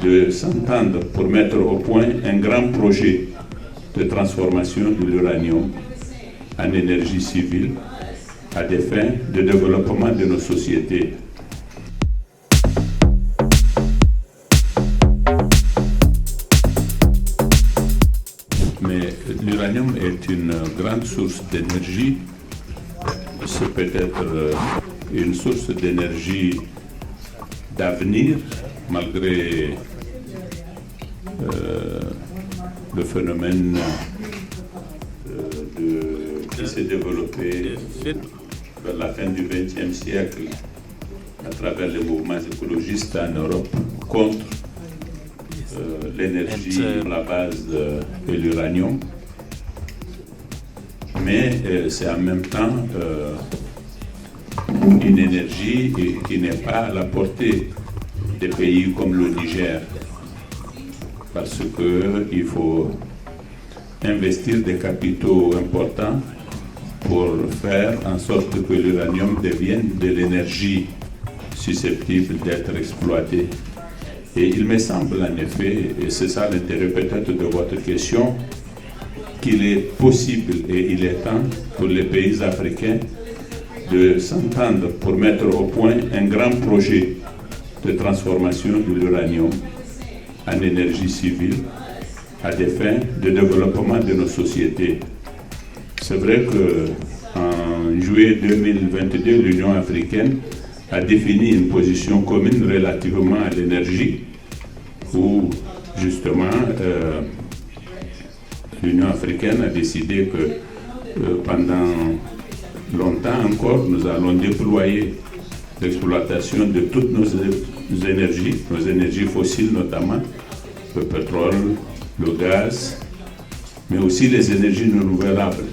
de s'entendre pour mettre au point un grand projet de transformation de l'uranium en énergie civile à des fins de développement de nos sociétés. Mais l'uranium est une grande source d'énergie. C'est peut-être une source d'énergie d'avenir, malgré le phénomène qui s'est développé vers la fin du XXe siècle à travers les mouvements écologistes en Europe contre l'énergie à la base de l'uranium. Mais c'est en même temps une énergie qui n'est pas à la portée des pays comme le Niger, parce qu'il faut investir des capitaux importants pour faire en sorte que l'uranium devienne de l'énergie susceptible d'être exploitée. Et il me semble en effet, et c'est ça l'intérêt peut-être de votre question, qu'il est possible et il est temps pour les pays africains de s'entendre pour mettre au point un grand projet de transformation de l'uranium en énergie civile à des fins de développement de nos sociétés. C'est vrai qu'en juillet 2022, l'Union africaine a défini une position commune relativement à l'énergie, où justement l'Union africaine a décidé que pendant longtemps encore, nous allons déployer l'exploitation de toutes nos énergies fossiles notamment, le pétrole, le gaz, mais aussi les énergies renouvelables.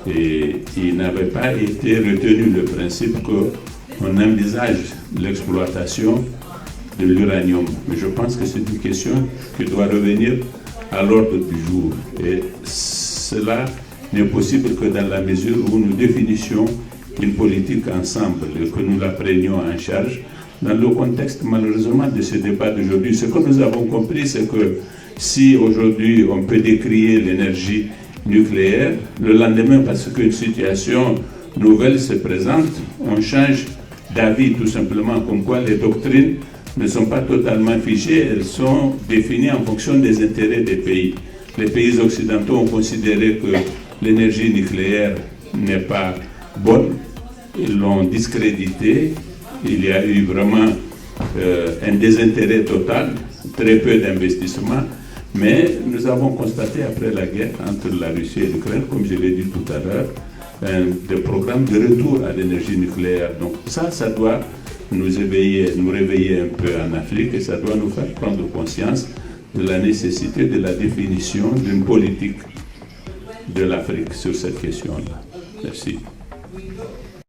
Et il n'avait pas été retenu le principe qu'on envisage l'exploitation de l'uranium. Mais je pense que c'est une question qui doit revenir à l'ordre du jour. Et cela n'est possible que dans la mesure où nous définissions une politique ensemble et que nous la prenions en charge. Dans le contexte malheureusement de ce débat d'aujourd'hui, ce que nous avons compris, c'est que si aujourd'hui on peut décrier l'énergie nucléaire, le lendemain, parce qu'une situation nouvelle se présente, on change d'avis tout simplement, comme quoi les doctrines ne sont pas totalement figées, elles sont définies en fonction des intérêts des pays. Les pays occidentaux ont considéré que l'énergie nucléaire n'est pas bonne, ils l'ont discrédité, il y a eu vraiment un désintérêt total, très peu d'investissement, mais nous avons constaté après la guerre entre la Russie et l'Ukraine, comme je l'ai dit tout à l'heure, des programmes de retour à l'énergie nucléaire. Donc ça doit nous réveiller un peu en Afrique et ça doit nous faire prendre conscience de la nécessité de la définition d'une politique de l'Afrique sur cette question-là. Merci.